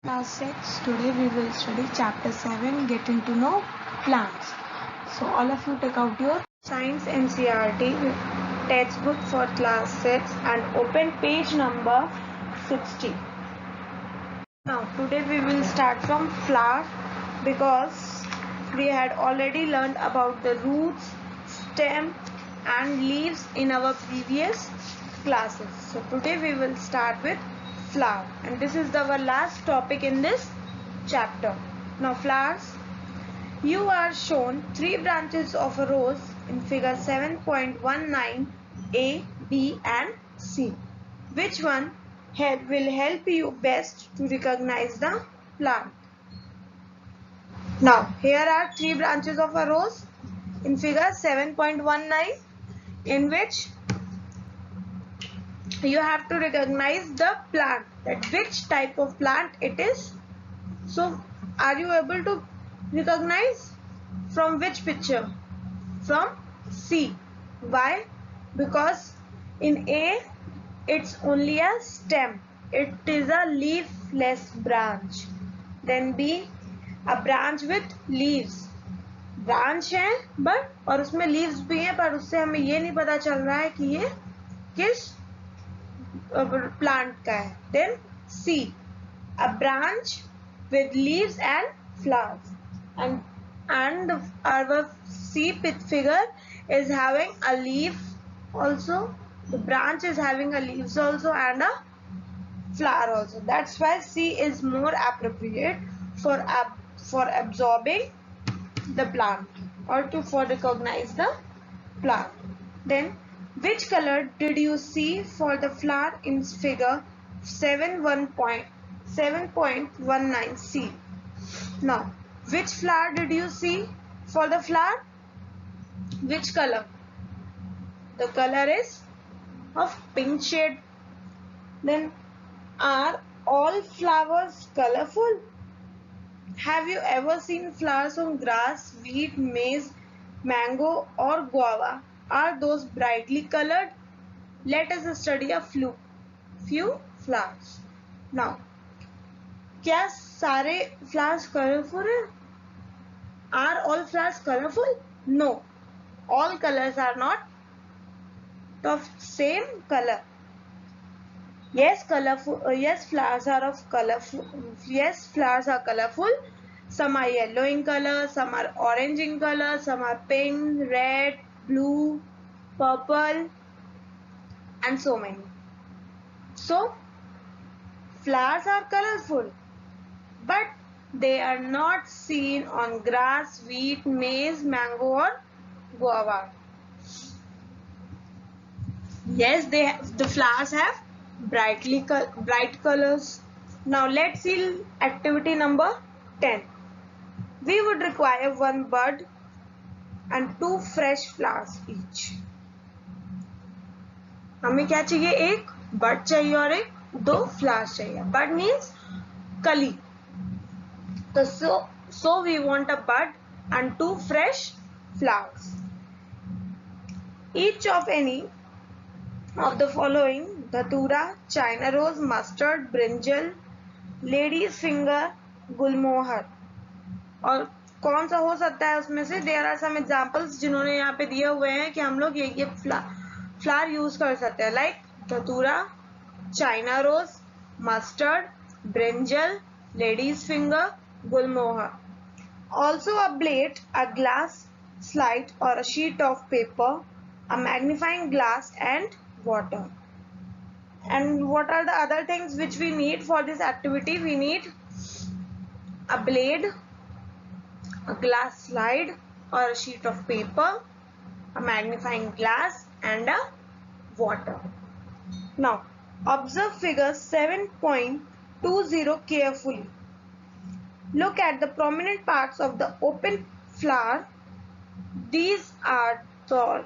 Class 6. Today we will study chapter 7, Getting to Know Plants. So all of you take out your Science NCERT textbook for class 6 and open page number 60. Now today we will start from flower because we had already learned about the roots, stem and leaves in our previous classes. So today we will start with flower, and this is our last topic in this chapter. Now flowers, you are shown three branches of a rose in figure 7.19 A, B and C. Which one will help you best to recognize the plant? Now here are three branches of a rose in figure 7.19, in which you have to recognize the plant, that which type of plant it is. So are you able to recognize from which picture? From C. Why? Because in A it's only a stem, it is a leafless branch. Then B, a branch with leaves, branch है but और उसमें leaves भी हैं, पर उससे हमें ये नहीं पता चल रहा है कि ये किस प्लांट का है. Then C, a branch with leaves and flowers, and our C figure is having a leaf also, the branch is having a leaves also and a flower also. That's why C is more appropriate for absorbing the plant or for recognize the plant. Then which color did you see for the flower in figure 7.19 C? Now which flower did you see for the flower? Which color? The color is of pink shade. Then are all flowers colorful? Have you ever seen flowers on grass, wheat, maize, mango or guava? Are those brightly colored? Let us study a few flowers. Now, क्या सारे flowers colorful हैं? Are all flowers colorful? No. All colors are not of same color. Yes, colorful. Yes, flowers are of colorful. Yes, flowers are colorful. Some are yellow in color, some are orange in color, some are pink, red, blue, purple, and so many. So, flowers are colorful, but they are not seen on grass, wheat, maize, mango, or guava. Yes, the flowers have bright colors. Now let's see activity number 10. We would require one bud and two fresh flowers each. हमें क्या चाहिए? एक bud चाहिए और एक दो flowers चाहिए. Bud means कली. So we want a bud and two fresh flowers. Each of any of the following: dhatura, china rose, mustard, brinjal, lady's finger, गुलमोहर. और कौन सा हो सकता है उसमें से? देयर आर सम एग्जांपल्स जिन्होंने यहाँ पे दिए हुए हैं कि हम लोग ये फ्लावर यूज कर सकते हैं, like dhatura, China rose, mustard, brinjal, ladies finger, gulmohar. Also a plate, a glass slide or a sheet of paper, a magnifying glass and water. And what are the other things which we need for this activity? We need a blade, a glass slide or a sheet of paper, a magnifying glass and a water. Now observe figure 7.20 carefully. Look at the prominent parts of the open flower. These are the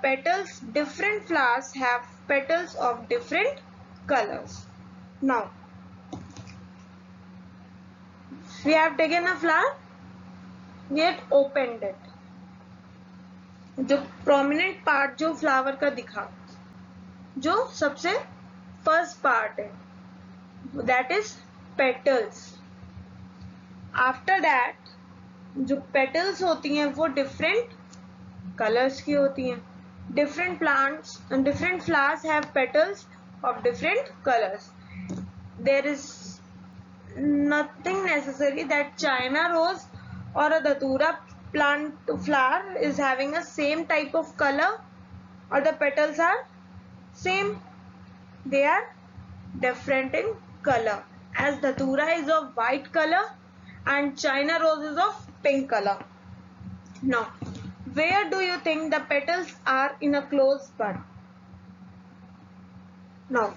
petals. Different flowers have petals of different colors. Now we have taken a flower, yet opened it. जो prominent part जो flower का दिखा, जो सबसे first part है, that is petals. After that जो petals होती हैं वो different colors की होती हैं. Different plants and different flowers have petals of different colors. There is nothing necessary that China rose or a datura plant flower is having a same type of color or the petals are same. They are different in color, as datura is of white color and China rose is of pink color. Now where do you think the petals are in a closed bud? Now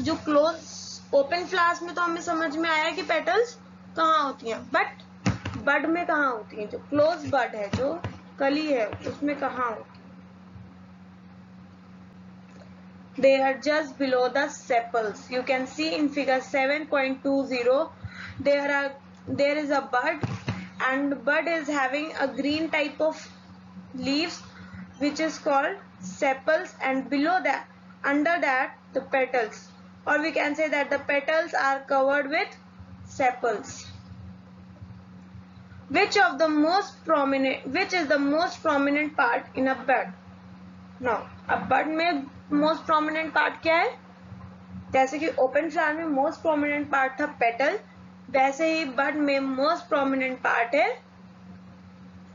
जो close open flowers में तो हमें समझ में आया कि petals कहाँ होती हैं, but bud में कहाँ होती हैं? जो close bud है, जो कली है, उसमें कहाँ होती है? They are just below the sepals. You can see in figure 7.20 there is a bud, and bud is having a green type of leaves which is called sepals, and below that, under that, the petals, or we can say that the petals are covered with sepals. Which is the most prominent part in a bud? Now अब bud में most prominent part क्या है? जैसे कि open flower में most prominent part था petal, वैसे ही bud में most prominent part है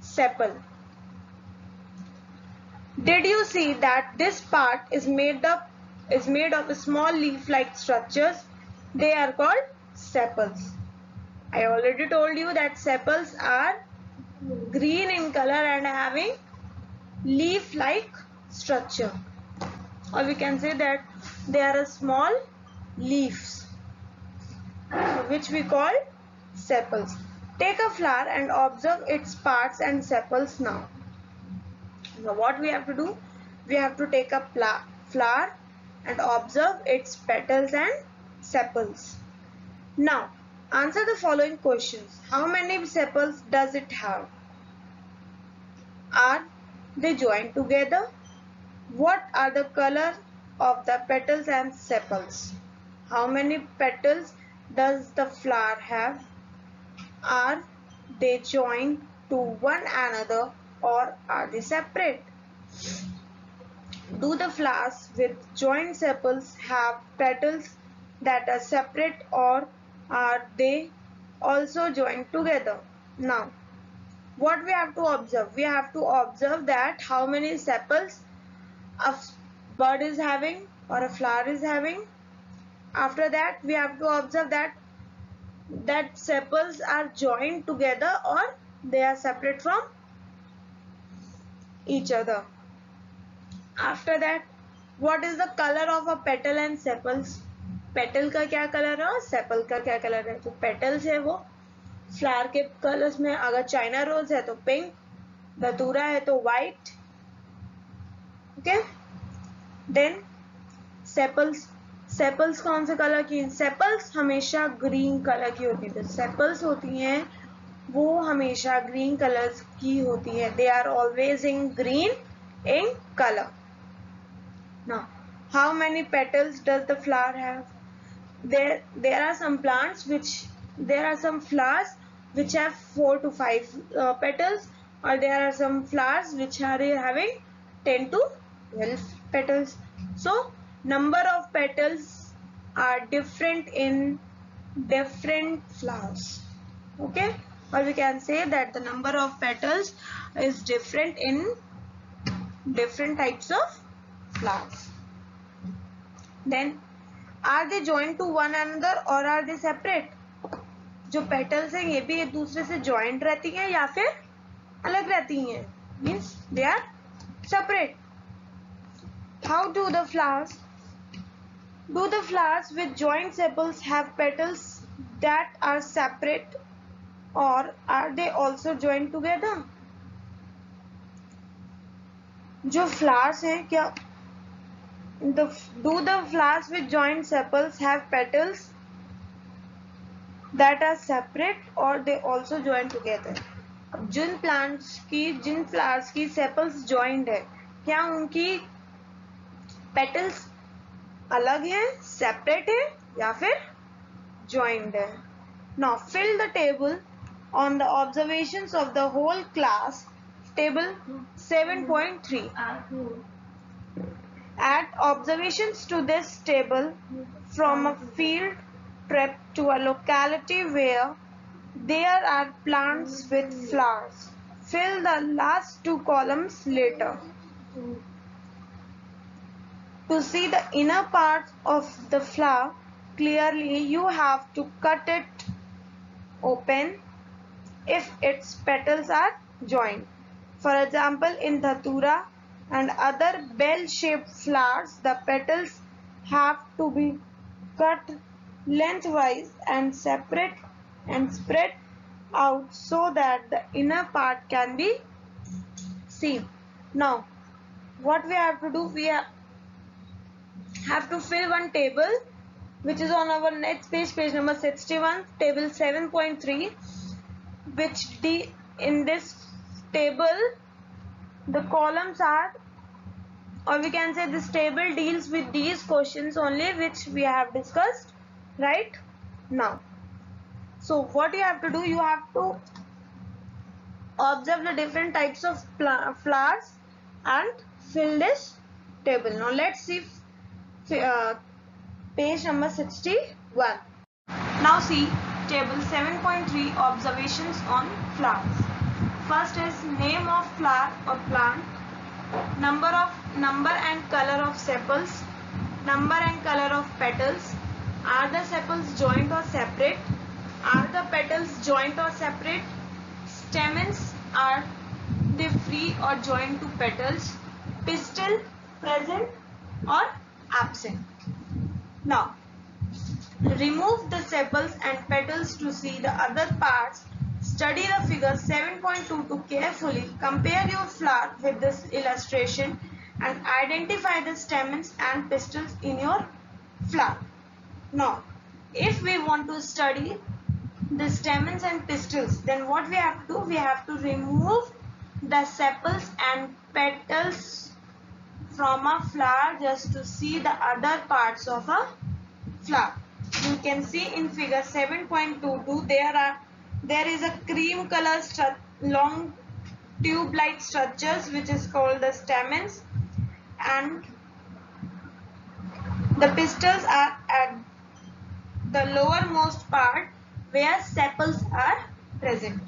sepal. Did you see that this part is made of small leaf-like structures? They are called sepals. I already told you that sepals are green in color and having leaf-like structure, or we can say that they are small leaves which we call sepals. Take a flower and observe its parts and sepals now. Now what we have to do? We have to take a flower and observe its petals and sepals. Now answer the following questions. How many sepals does it have? Are they joined together? What are the color of the petals and sepals? How many petals does the flower have? Are they joined to one another or are they separate? Do the flowers with joined sepals have petals that are separate or are they also joined together? Now, what we have to observe? We have to observe that how many sepals a bud is having or a flower is having. After that, we have to observe that sepals are joined together or they are separate from each other. After that, what is the color of a petal and sepals? Petal का क्या colour है और sepal का क्या colour है? जो petals है वो फ्लावर के कलर्स में, अगर चाइना रोज है तो पिंक, धतूरा है तो वाइट. ओके, देन सेपल्स कौन से कलर की? सेपल्स हमेशा ग्रीन कलर की होती है. तो सेपल्स होती हैं वो हमेशा ग्रीन कलर्स की होती है. They are always in green in colour. Now how many petals does the flower have? There are some flowers which have 4 to 5 petals, or there are some flowers which are having 10 to 12 petals. So number of petals are different in different flowers. Okay, or we can say that the number of petals is different in different types of flowers. Then are they joined to one another or are they separate? जो petals हैं ये भी एक दूसरे से joined रहती हैं या फिर अलग रहती हैं? Means they are separate. How do the flowers with joined sepals have petals that are separate or are they also joined together? जो flowers हैं क्या do the flowers with joined sepals have petals that are separate or they also join together? अब जिन flowers की sepals joined है, क्या उनकी petals अलग हैं, separate है या फिर joined there. Now fill the table on the observations of the whole class. Table 7.3. Add observations to this table from a field trip to a locality where there are plants with flowers. Fill the last two columns later. To see the inner part of the flower clearly, you have to cut it open if its petals are joined. For example, in Dhatura and other bell-shaped flowers, the petals have to be cut lengthwise and separate and spread out so that the inner part can be seen. Now, what we have to do, we have to fill one table which is on our next page, page number 61, table 7.3, which in this table the columns are, or we can say this table deals with these questions only which we have discussed right now. So what you have to do, you have to observe the different types of flowers and fill this table. Now let's see page number 61. Now see table 7.3, observations on flowers. First is name of flower or plant, number and color of sepals, number and color of petals. Are the sepals joint or separate? Are the petals joint or separate? Stamens, are they free or joined to petals? Pistil present or absent? Now, remove the sepals and petals to see the other parts. Study the figure 7.22 carefully. Compare your flower with this illustration and identify the stamens and pistils in your flower. Now, if we want to study the stamens and pistils, then what we have to do? We have to remove the sepals and petals from a flower just to see the other parts of a flower. You can see in figure 7.22 there is a cream color long tube-like structures which is called the stamens, and the pistils are at the lowermost part where sepals are present.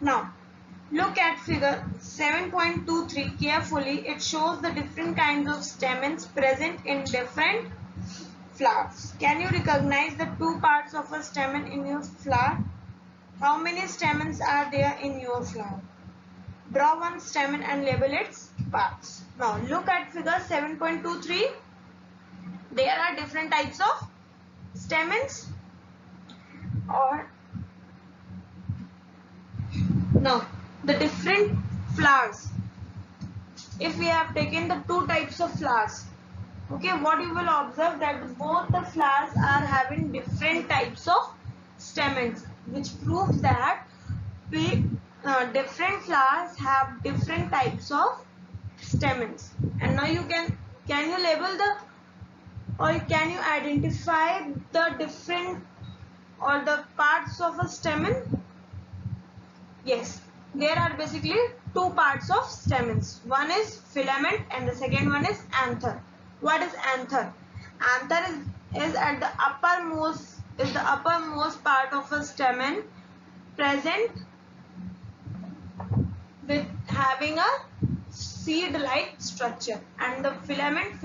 Now look at figure 7.23 carefully. It shows the different kinds of stamens present in different flowers. Can you recognize the two parts of a stamen in your flower? How many stamens are there in your flower? Draw one stamen and label its parts. Now look at figure 7.23. There are different types of stamens. Or now the different flowers. If we have taken the two types of flowers, okay, what you will observe that both the flowers are having different types of stamens, which proves that different flowers have different types of stamens. And now you can you label the, or can you identify the different or the parts of a stamen? Yes, there are basically two parts of stamens. One is filament and the second one is anther. What is anther? Anther is at the uppermost part of a stamen, present with having a seed-like structure, and the filament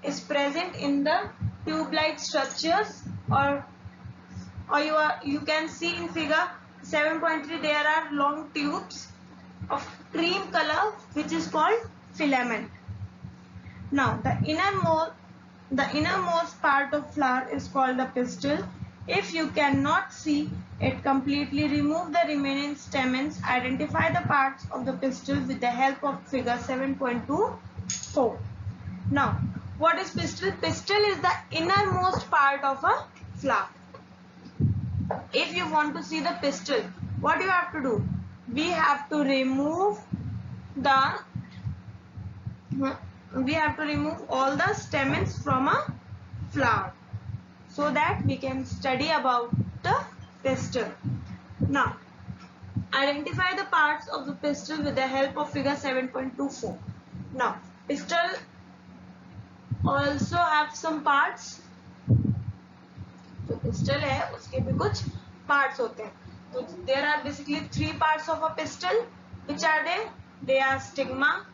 is present in the tube-like structures, or you can see in figure 7.3 there are long tubes of cream color which is called filament. Now the innermost part of flower is called the pistil. If you cannot see it completely, remove the remaining stamens. Identify the parts of the pistil with the help of figure 7.24. Now what is pistil? Pistil is the innermost part of a flower. If you want to see the pistil, what you have to do? We have to remove all the stamens from a flower. so that we can study about the pistil. Now, identify the parts of the pistil with the help of figure 7.24. Now, pistil also have some parts. जो pistil है उसके भी कुछ parts होते हैं. So there are basically 3 parts of a pistil. Which are they? They are stigma,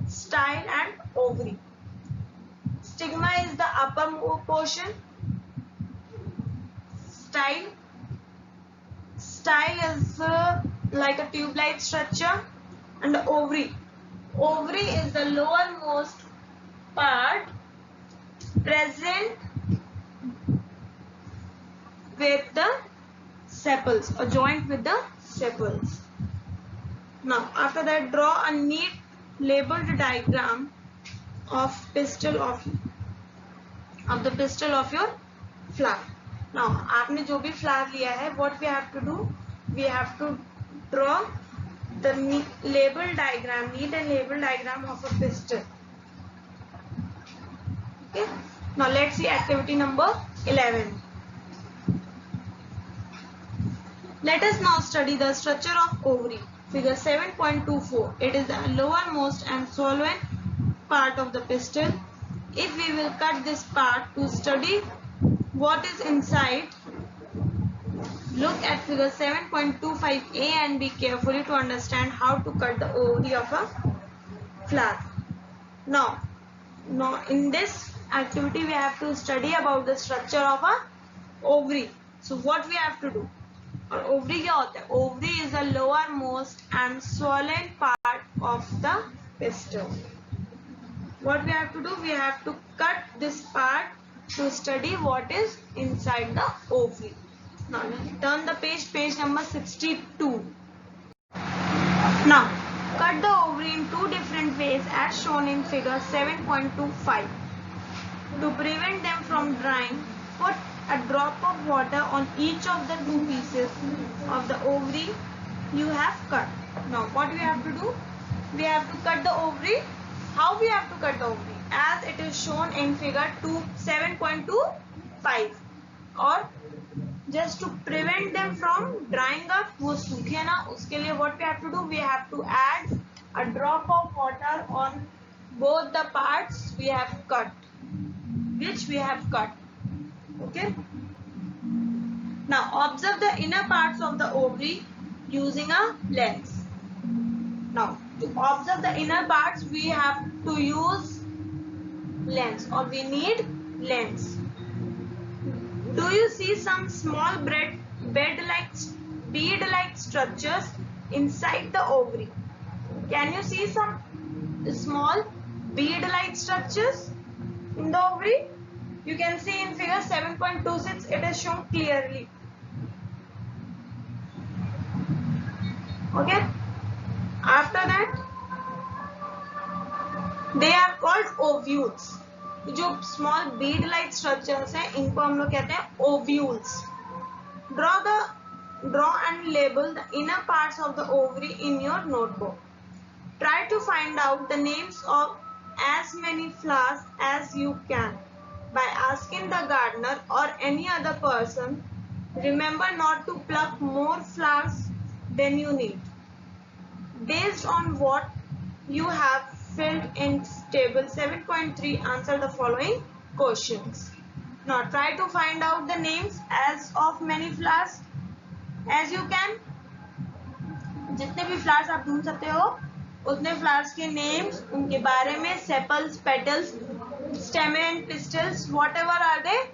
style and ovary. Stigma is the upper portion. Style is like a tube-like structure, and the ovary is the lowermost part present with the sepals or joint with the sepals. Now, after that, draw a neat labeled diagram of pistil of the pistil of your flower. Now, आपने जो भी flower लिया है, what we have to do? We have to draw the neat and label diagram of a pistil. Okay. Now let's see activity number 11. Let us now study the structure of ovary. Figure 7.24. It is the lowermost and swollen part of the pistil. If we will cut this part to study what is inside, look at figure 7.25a and be carefully to understand how to cut the ovary of a flower. Now in this activity we have to study about the structure of a ovary. So what we have to do? और ovary क्या होता है? Ovary is the lowermost and swollen part of the pistil. What we have to do? We have to cut this part to study what is inside the ovary. Now turn the page number 62. Now cut the ovary in 2 different ways as shown in figure 7.25. To prevent them from drying, put a drop of water on each of the 2 pieces of the ovary you have cut. Now what we have to do? We have to cut the ovary. How we have to cut the ovary? As it is shown in figure 7.25. Or just to prevent them from drying up, वो सूखे ना, उसके लिए what we have to do? We have to add a drop of water on both the parts we have cut, which we have cut. Okay. Now observe the inner parts of the ovary using a lens. Now to observe the inner parts, we have to use lens, or we need lens. Do you see some small bead-like structures inside the ovary? Can you see some small bead-like structures in the ovary? You can see in figure 7.26, it is shown clearly. Okay. After that, they are called ovules. जो small bead-like structures हैं, इनको हम लोग कहते हैं ovules. Draw and label the inner parts of the ovary in your notebook. Try to find out the names of as many flowers as you can by asking the gardener or any other person. Remember not to pluck more flowers than you need. Based on what you have filled in table 7.3, answer the following questions. Now try to find out the names as of many flowers as you can. जितने भी flowers आप ढूंढ सकते हो, उतने flowers के names, उनके बारे में, sepals, petals, stem and pistils, whatever are they,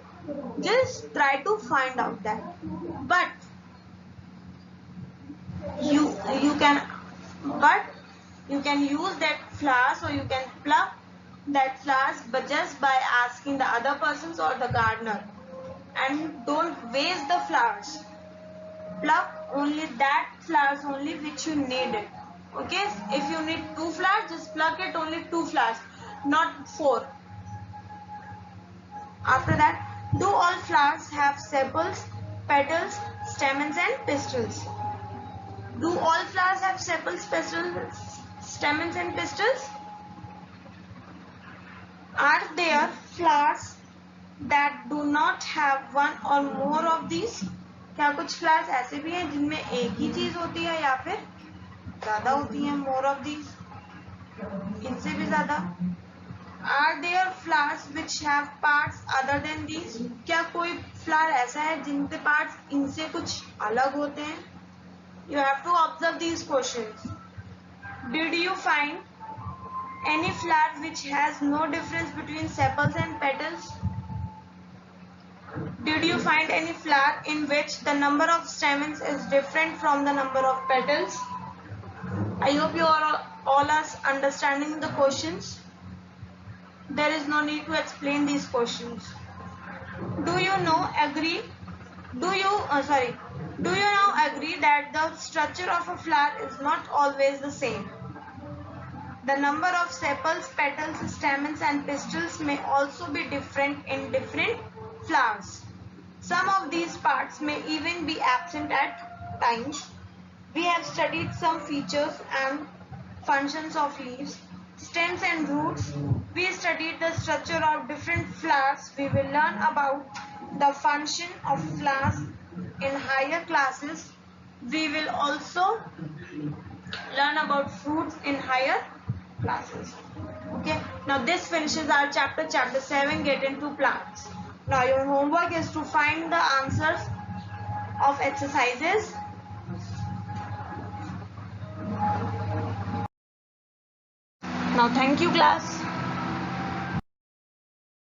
just try to find out that. But you can use that flowers, or you can pluck that flowers, but just by asking the other persons or the gardener. And don't waste the flowers. Pluck only that flowers only which you needed. Okay, if you need 2 flowers, just pluck it only 2 flowers, not 4. After that, do all flowers have sepals, petals, stamens and pistils? Do all flowers have sepals, petals, stamens and pistils? Are there flowers that do not have one or more of these? क्या कुछ flowers ऐसे भी हैं जिनमें एक ही चीज होती है या फिर ज्यादा होती हैं? more of these, इनसे भी ज्यादा. Are there flowers which have parts other than these? क्या कोई फ्लावर ऐसा है जिनके पार्ट्स इनसे कुछ अलग होते हैं? You have to observe these questions. Did you find any flower which has no difference between sepals and petals? Did you find any flower in which the number of stamens is different from the number of petals? I hope you all are understanding the questions. There is no need to explain these questions. Do you now agree that the structure of a flower is not always the same? The number of sepals, petals, stamens and pistils may also be different in different flowers. Some of these parts may even be absent at times. We have studied some features and functions of leaves, stems and roots. We studied the structure of different flowers. We will learn about the function of flowers in higher classes. We will also learn about fruits in higher classes. Okay, now this finishes our chapter 7, get into plants. Now your homework is to find the answers of exercises. Now thank you class.